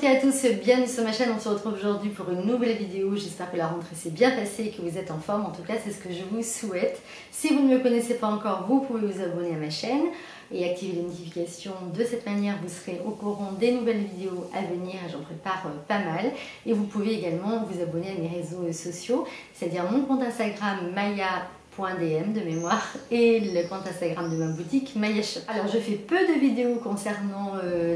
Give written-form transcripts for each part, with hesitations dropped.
à tous, bienvenue sur ma chaîne. On se retrouve aujourd'hui pour une nouvelle vidéo. J'espère que la rentrée s'est bien passée et que vous êtes en forme. En tout cas, c'est ce que je vous souhaite. Si vous ne me connaissez pas encore, vous pouvez vous abonner à ma chaîne et activer les notifications. De cette manière, vous serez au courant des nouvelles vidéos à venir. J'en prépare pas mal. Et vous pouvez également vous abonner à mes réseaux sociaux, c'est-à-dire mon compte Instagram Maya.dm de mémoire et le compte Instagram de ma boutique Maya Shop. Alors je fais peu de vidéos concernant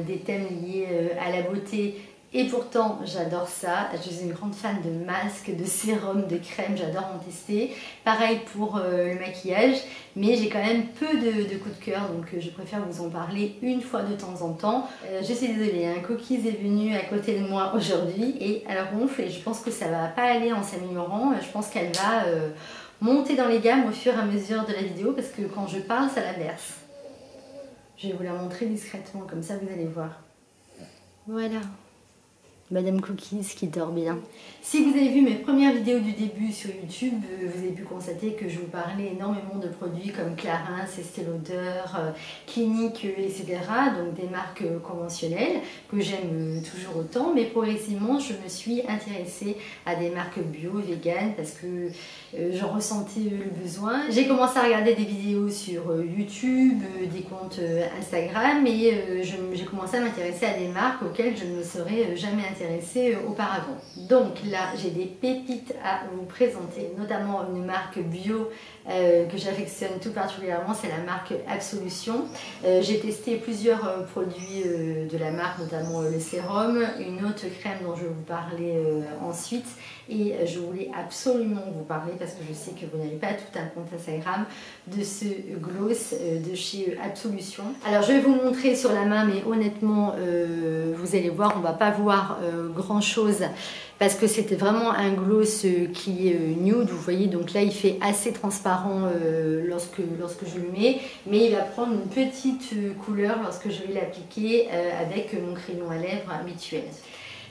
des thèmes liés à la beauté et pourtant j'adore ça. Je suis une grande fan de masques, de sérums, de crèmes, j'adore en tester. Pareil pour le maquillage, mais j'ai quand même peu de coups de cœur, donc je préfère vous en parler une fois de temps en temps. Je suis désolée, hein, Cookies est venue à côté de moi aujourd'hui et elle ronfle et je pense que ça va pas aller en s'améliorant. Je pense qu'elle va monter dans les gammes au fur et à mesure de la vidéo parce que quand je parle, ça la berce. Je vais vous la montrer discrètement, comme ça vous allez voir. Voilà. Madame Cookies qui dort bien. Si vous avez vu mes premières vidéos du début sur YouTube, vous avez pu constater que je vous parlais énormément de produits comme Clarins, Estée Lauder, Clinique, etc. Donc des marques conventionnelles que j'aime toujours autant. Mais progressivement, je me suis intéressée à des marques bio, vegan, parce que j'en ressentais le besoin. J'ai commencé à regarder des vidéos sur YouTube, des comptes Instagram et j'ai commencé à m'intéresser à des marques auxquelles je ne me serais jamais intéressée auparavant. Donc là, j'ai des pépites à vous présenter, notamment une marque bio que j'affectionne tout particulièrement, c'est la marque Absolution. J'ai testé plusieurs produits de la marque, notamment le sérum, une autre crème dont je vais vous parler ensuite. Et je voulais absolument vous parler, parce que je sais que vous n'avez pas tout un compte Instagram, de ce gloss de chez Absolution. Alors je vais vous le montrer sur la main, mais honnêtement, vous allez voir, on ne va pas voir grand chose, parce que c'était vraiment un gloss qui est nude, vous voyez, donc là il fait assez transparent lorsque je le mets, mais il va prendre une petite couleur lorsque je vais l'appliquer avec mon crayon à lèvres habituel.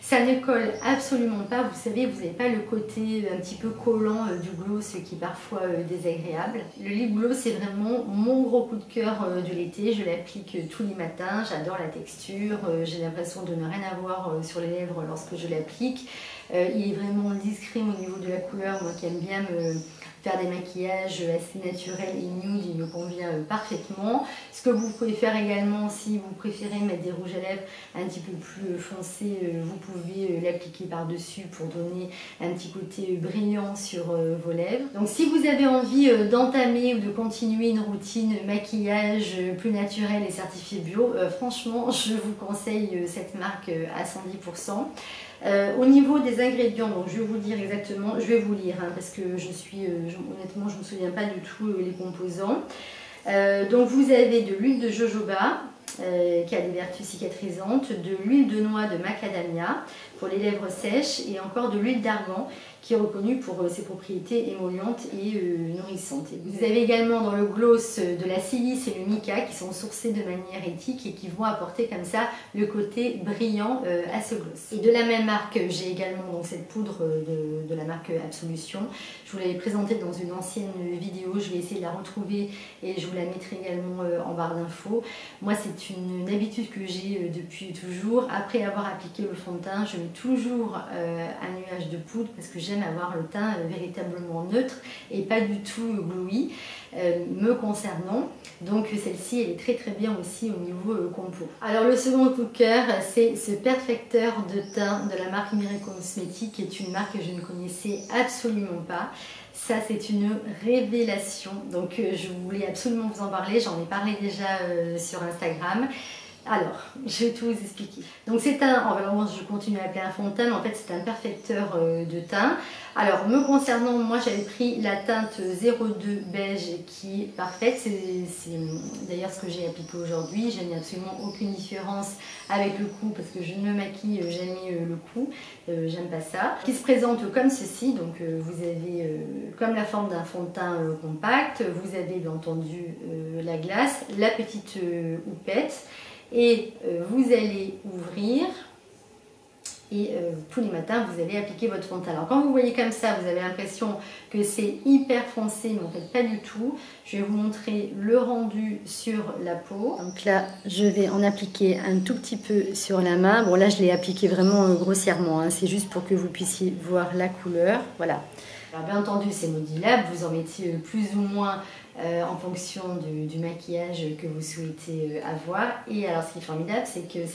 Ça ne colle absolument pas, vous savez, vous n'avez pas le côté un petit peu collant du gloss qui est parfois désagréable. Le lip gloss c'est vraiment mon gros coup de cœur de l'été, je l'applique tous les matins, j'adore la texture, j'ai l'impression de ne rien avoir sur les lèvres lorsque je l'applique. Il est vraiment discret au niveau de la couleur, moi qui aime bien faire des maquillages assez naturels et nude, il me convient parfaitement. Ce que vous pouvez faire également, si vous préférez mettre des rouges à lèvres un petit peu plus foncés, vous pouvez l'appliquer par-dessus pour donner un petit côté brillant sur vos lèvres. Donc si vous avez envie d'entamer ou de continuer une routine maquillage plus naturelle et certifiée bio, franchement je vous conseille cette marque à 110%. Au niveau des ingrédients, donc je vais vous dire exactement, je vais vous lire hein, parce que honnêtement je ne me souviens pas du tout les composants. Donc vous avez de l'huile de jojoba qui a des vertus cicatrisantes, de l'huile de noix de macadamia pour les lèvres sèches et encore de l'huile d'argan qui est reconnue pour ses propriétés émollientes et nourrissantes. Vous avez également dans le gloss de la silice et le mica qui sont sourcés de manière éthique et qui vont apporter comme ça le côté brillant à ce gloss. Et de la même marque, j'ai également donc cette poudre de la marque Absolution. Je vous l'avais présentée dans une ancienne vidéo, je vais essayer de la retrouver et je vous la mettrai également en barre d'infos. Moi c'est une habitude que j'ai depuis toujours. Après avoir appliqué le fond de teint, je mets toujours un nuage de poudre parce que j'aime avoir le teint véritablement neutre et pas du tout glowy me concernant. Donc celle-ci elle est très bien aussi au niveau compo. Alors le second coup de cœur c'est ce perfecteur de teint de la marque Miracle Cosmetics qui est une marque que je ne connaissais absolument pas. Ça c'est une révélation, donc je voulais absolument vous en parler, j'en ai parlé déjà sur Instagram. Alors, je vais tout vous expliquer. Donc c'est je continue à appeler un fond de teint, mais en fait c'est un perfecteur de teint. Alors me concernant, moi j'avais pris la teinte 02 beige qui est parfaite. C'est d'ailleurs ce que j'ai appliqué aujourd'hui. Je n'ai absolument aucune différence avec le cou parce que je ne me maquille jamais le cou. J'aime pas ça. Qui se présente comme ceci. Donc vous avez comme la forme d'un fond de teint compact. Vous avez bien entendu la glace, la petite houppette. Et vous allez ouvrir et tous les matins vous allez appliquer votre fond de teint. Alors quand vous voyez comme ça, vous avez l'impression que c'est hyper foncé, mais en fait pas du tout. Je vais vous montrer le rendu sur la peau. Donc là, je vais en appliquer un tout petit peu sur la main. Bon là, je l'ai appliqué vraiment grossièrement, hein. C'est juste pour que vous puissiez voir la couleur. Voilà. Alors bien entendu, c'est modulable, vous en mettez plus ou moins en fonction du maquillage que vous souhaitez avoir. Et alors ce qui est formidable, c'est que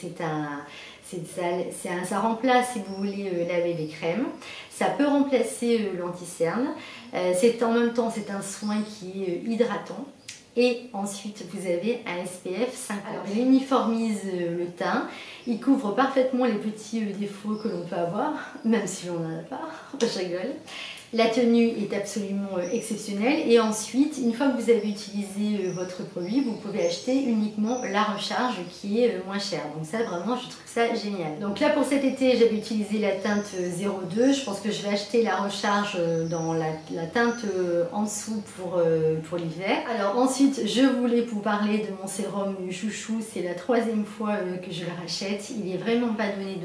ça remplace, si vous voulez, laver les crèmes. Ça peut remplacer l'anti-cerne. En même temps, c'est un soin qui est hydratant. Et ensuite, vous avez un SPF 50. Alors, il uniformise le teint. Il couvre parfaitement les petits défauts que l'on peut avoir, même si on n'en a pas. Je rigole. La tenue est absolument exceptionnelle et ensuite, une fois que vous avez utilisé votre produit, vous pouvez acheter uniquement la recharge qui est moins chère. Donc ça, vraiment, je trouve ça génial. Donc là, pour cet été, j'avais utilisé la teinte 02. Je pense que je vais acheter la recharge dans la teinte en dessous pour l'hiver. Alors ensuite, je voulais vous parler de mon sérum chouchou. C'est la 3e fois que je le rachète. Il n'est vraiment pas donné,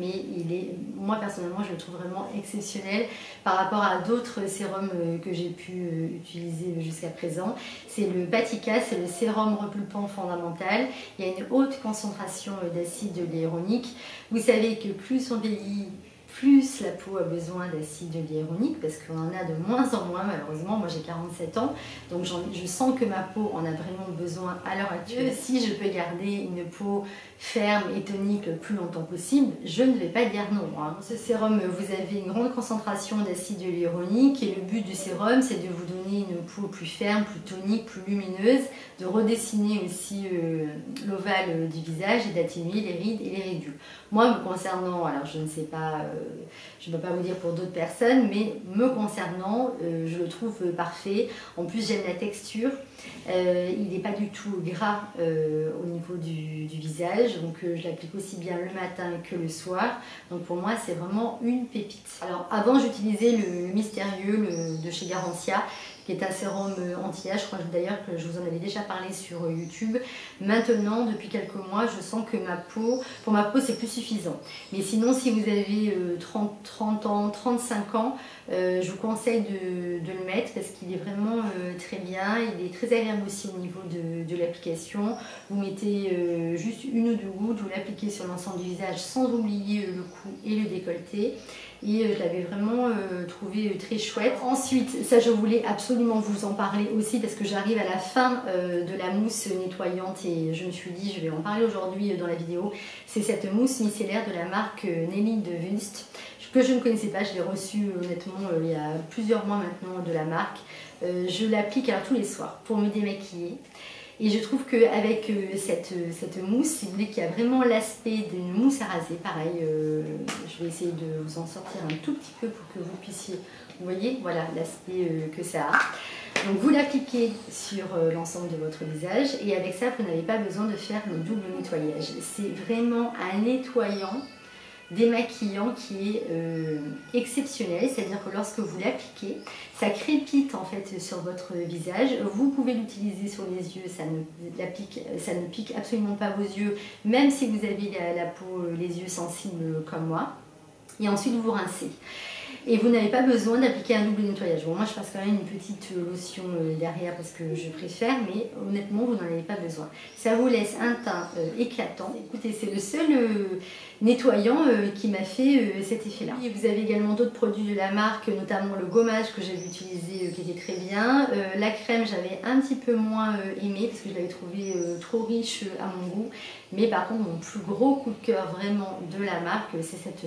mais moi personnellement, je le trouve vraiment exceptionnel par rapport à d'autres sérums que j'ai pu utiliser jusqu'à présent. C'est le Patika, c'est le sérum repulpant fondamental. Il y a une haute concentration d'acide hyaluronique. Vous savez que plus on vieillit, plus la peau a besoin d'acide hyaluronique parce qu'on en a de moins en moins malheureusement. Moi j'ai 47 ans, donc je sens que ma peau en a vraiment besoin à l'heure actuelle. Si je peux garder une peau ferme et tonique le plus longtemps possible, je ne vais pas dire non. Hein. Ce sérum, vous avez une grande concentration d'acide hyaluronique et le but du sérum, c'est de vous donner une peau plus ferme, plus tonique, plus lumineuse, de redessiner aussi l'ovale du visage et d'atténuer les rides et les ridules. Moi, me concernant, alors je ne sais pas, je ne peux pas vous dire pour d'autres personnes, mais me concernant, je le trouve parfait. En plus, j'aime la texture. Il n'est pas du tout gras au niveau du visage, donc je l'applique aussi bien le matin que le soir. Donc pour moi, c'est vraiment une pépite. Alors avant, j'utilisais le Mystérieux de chez Garantia, qui est un sérum anti-âge. Je crois d'ailleurs que je vous en avais déjà parlé sur YouTube. Maintenant, depuis quelques mois, je sens que pour ma peau, c'est plus suffisant. Mais sinon, si vous avez 30 ans, 35 ans, je vous conseille de le mettre parce qu'il est vraiment très bien. Il est très agréable aussi au niveau de l'application. Vous mettez juste 1 ou 2 gouttes, vous l'appliquez sur l'ensemble du visage sans oublier le cou et le décolleté. Et je l'avais vraiment trouvé très chouette. Ensuite, ça je voulais absolument vous en parler aussi parce que j'arrive à la fin de la mousse nettoyante et je me suis dit je vais en parler aujourd'hui dans la vidéo. C'est cette mousse micellaire de la marque Nelly de Wunst que je ne connaissais pas. Je l'ai reçue honnêtement il y a plusieurs mois maintenant de la marque. Je l'applique alors tous les soirs pour me démaquiller. Et je trouve qu'avec cette mousse, si vous voulez, qui a vraiment l'aspect d'une mousse à raser, pareil, je vais essayer de vous en sortir un tout petit peu pour que vous puissiez, vous voyez, voilà l'aspect que ça a. Donc vous l'appliquez sur l'ensemble de votre visage et avec ça, vous n'avez pas besoin de faire le double nettoyage. C'est vraiment un nettoyant démaquillant qui est exceptionnel, c'est-à-dire que lorsque vous l'appliquez, ça crépite en fait sur votre visage. Vous pouvez l'utiliser sur les yeux, ça ne pique absolument pas vos yeux, même si vous avez la peau, les yeux sensibles comme moi. Et ensuite vous rincez. Et vous n'avez pas besoin d'appliquer un double nettoyage. Bon, moi je passe quand même une petite lotion derrière parce que je préfère, mais honnêtement vous n'en avez pas besoin. Ça vous laisse un teint éclatant. Écoutez, c'est le seul nettoyant qui m'a fait cet effet-là. Vous avez également d'autres produits de la marque, notamment le gommage que j'avais utilisé qui était très bien. La crème, j'avais un petit peu moins aimé parce que je l'avais trouvé trop riche à mon goût. Mais par contre, mon plus gros coup de cœur vraiment de la marque, c'est cette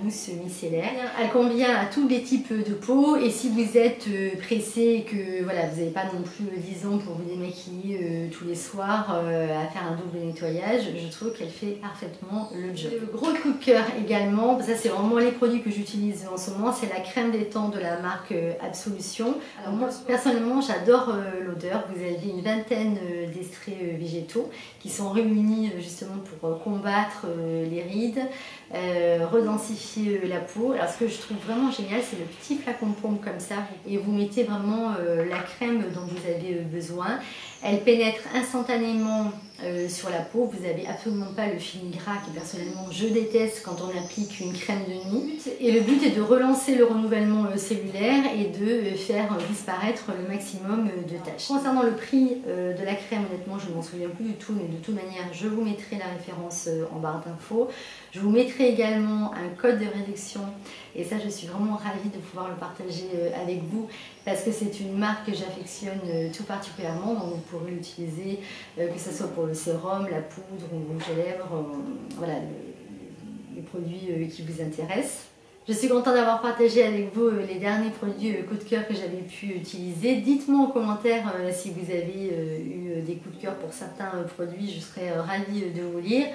mousse micellaire. Elle convient à tous les types de peau et si vous êtes pressé et que voilà, vous n'avez pas non plus 10 ans pour vous démaquiller tous les soirs à faire un double nettoyage, je trouve qu'elle fait parfaitement le job. Le gros coup de cœur également, ça c'est vraiment les produits que j'utilise en ce moment, c'est la crème détente de la marque Absolution. Alors moi personnellement j'adore l'odeur. Vous avez une vingtaine d'extraits végétaux qui sont réunis justement pour combattre les rides, redensifier la peau. Alors ce que je trouve vraiment génial, c'est le petit flacon de pompe comme ça et vous mettez vraiment la crème dont vous avez besoin. Elle pénètre instantanément sur la peau, vous n'avez absolument pas le fini gras que personnellement je déteste quand on applique une crème de nuit. Et le but est de relancer le renouvellement cellulaire et de faire disparaître le maximum de taches. Concernant le prix de la crème, honnêtement je ne m'en souviens plus du tout, mais de toute manière je vous mettrai la référence en barre d'infos. Je vous mettrai également un code de réduction et ça je suis vraiment ravie de pouvoir le partager avec vous parce que c'est une marque que j'affectionne tout particulièrement, donc vous pourrez l'utiliser que ce soit pour le sérum, la poudre ou le rouge à lèvres, voilà les produits qui vous intéressent. Je suis contente d'avoir partagé avec vous les derniers produits coup de cœur que j'avais pu utiliser. Dites-moi en commentaire si vous avez eu des coups de cœur pour certains produits, je serais ravie de vous lire.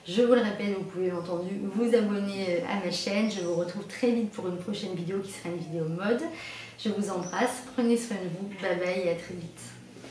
Je vous le répète, vous pouvez entendu vous abonner à ma chaîne. Je vous retrouve très vite pour une prochaine vidéo qui sera une vidéo mode. Je vous embrasse, prenez soin de vous, bye bye et à très vite.